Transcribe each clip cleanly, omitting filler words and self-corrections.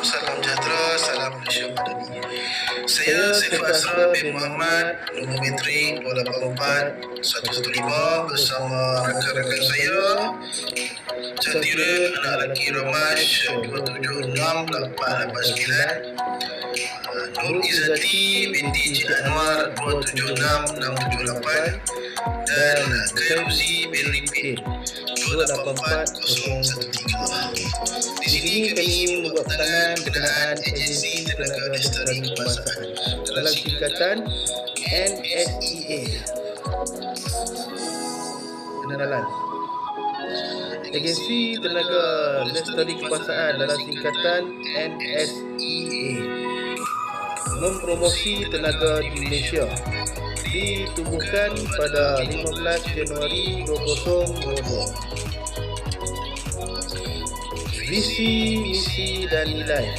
salam sejahtera, salam Malaysia Madani. Saya Saiful Asra bin Muhammad, nombor metrik 284-115 bersama rakan-rakan saya, Cantiran anak lelaki Ramash 2768889, Nur Izzati binti Cik Anwar 276-678, dan Khairuzi bin Ripin 284-013. Di sini kami membuat pesanan berkenaan agensi tenaga lestari kebangsaan dalam singkatan NSEA. Pengenalan Agensi Tenaga Lestari Kebangsaan dalam singkatan NSEA mempromosi tenaga di Malaysia. Ditubuhkan pada 15 Januari 2022. Visi, misi dan nilai.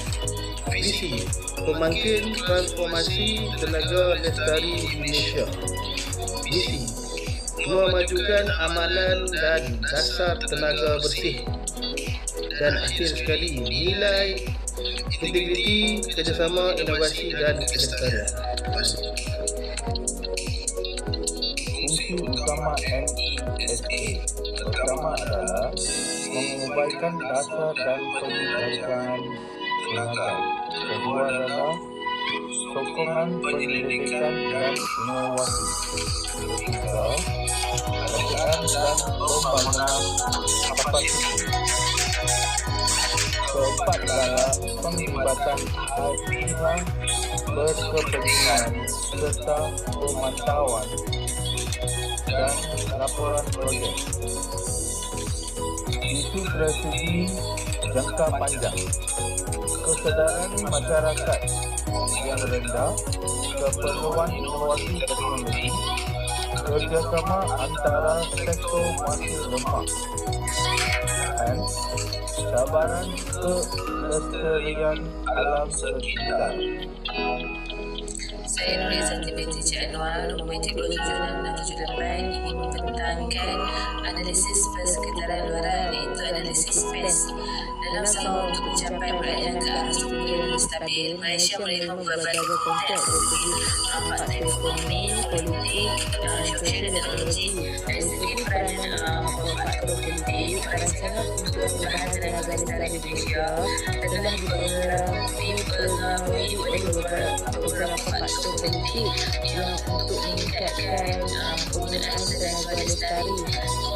Visi, pembangkit transformasi tenaga lestari di Malaysia. Misi, memajukan amalan dan dasar tenaga bersih. Dan akhir sekali, nilai, integriti, kerjasama, inovasi dan kelestarian. Fungsi utama NESA pertama adalah mengubahkan dasar dan penghargaan tenaga. Kedua adalah sokongan penyelidikan dan inovasi. Ketiga, kerajaan dan pembangunan kapasiti. Keempat adalah penglibatan pihak berkepentingan serta pemantauan dan laporan projek. Isu strategi jangka panjang, kesedaran masyarakat yang rendah, keperluan inovasi teknologi, kerjasama antara sektor masih lemah, dan cabaran kelestarian alam sekitar. Saya Nur Izzati binti Cik Anwar, nombor metrik 276-678, ingin membentangkan analisis persekitaran luaran iaitu analisis PES. Dalam usaha untuk mencapai perayaan ke arah struktur yang stabil, Malaysia menerima berbagai konteks dari segi faktor ekonomi, politik, sosial dan teknologi. Dari segi peranan faktor politik, perancangan untuk perubahan tenaga lestari di Malaysia telah dipengaruhi oleh beberapa faktor politik yang untuk meningkatkan penggunaan tenaga lestari,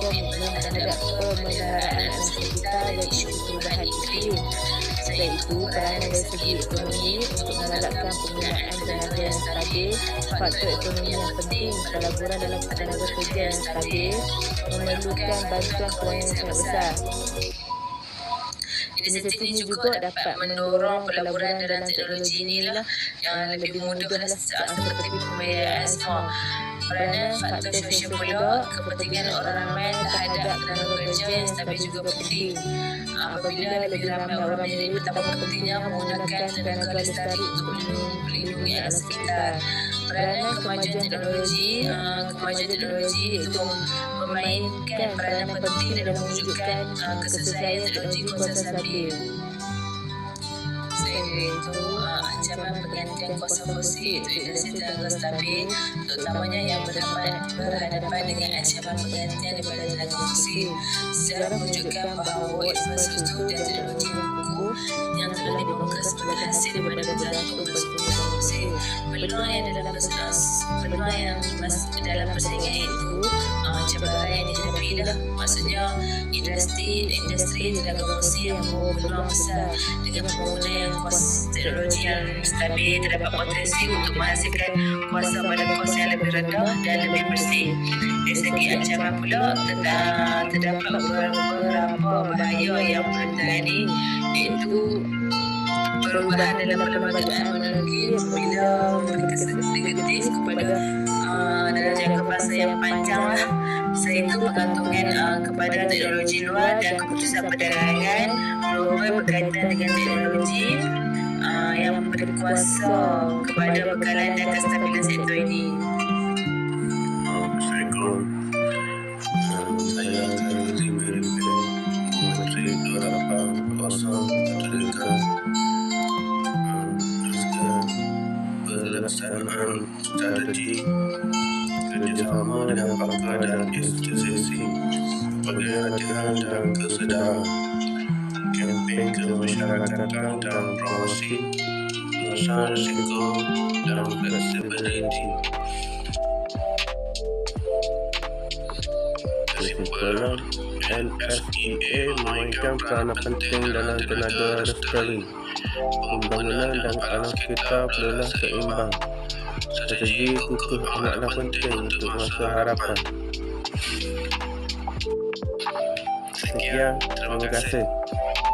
komitmen terhadap pemeliharaan alam sekitar dan isu perubahan iklim. Selain itu, peranan dari segi ekonomi untuk mengalahkan penggunaan tenaga yang stabil, faktor ekonomi yang penting, pelaburan dalam tenaga kerja yang stabil memerlukan bantuan kewangan yang sangat besar. Inisiatif ini juga dapat mendorong pelaburan dalam teknologi inilah yang lebih mudah seperti pembiayaan semua. Peranan faktor sosial pula, kepentingan orang ramai terhadap tenaga kerja yang stabil juga penting. Apabila lebih ramai orang menjadi betapa pentingnya menggunakan tenaga lestari untuk melindungi alam sekitar. Peranan kemajuan teknologi itu memainkan peranan penting dalam mewujudkan keselesaian teknologi kuasa stabil. Selain itu, ancaman pergantian kuasa fosil iaitu industri tenaga stabil, terutamanya yang berhadapan dengan ancaman pergantian daripada tenaga fosil. Sejarah menunjukkan bahawa infrastruktur dan teknologi yang telah dibangunkan sebagai hasil daripada bergantung bersumber fosil. Peluang yang dalam persaingan itu cabaran yang dihadapi adalah maksudnya industri tenaga fosil yang membawa peluang besar dengan penggunaan teknologi yang stabil terdapat potensi untuk menghasilkan kuasa pada kos yang lebih rendah dan lebih bersih. Dari segi ancaman pula terdapat beberapa bahaya yang bertani iaitu perubahan dalam perlembagaan teknologi apabila berkesan negatif kepada dalam jangka masa yang panjang lah. Selain itu, pergantungan kepada teknologi luar dan keputusan perdagangan global berkaitan dengan teknologi yang berkuasa kepada bekalan dan kestabilan sektor ini. Assalamualaikum. Saya Khairuzi bin Ripin, Menteri 284-013. strategi, kerjasama dengan pakar dan institusi, pelatihan dan kesedaran, kempen kemasyarakatan dan promosi, masa risiko dan fleksibiliti. Kesimpulan, NFEA memainkan peranan penting dalam tenaga lestari. Pembangunan dan alam sekitar perlulah seimbang. Strategi kukuh amatlah penting untuk masa harapan. Sekian, terima kasih.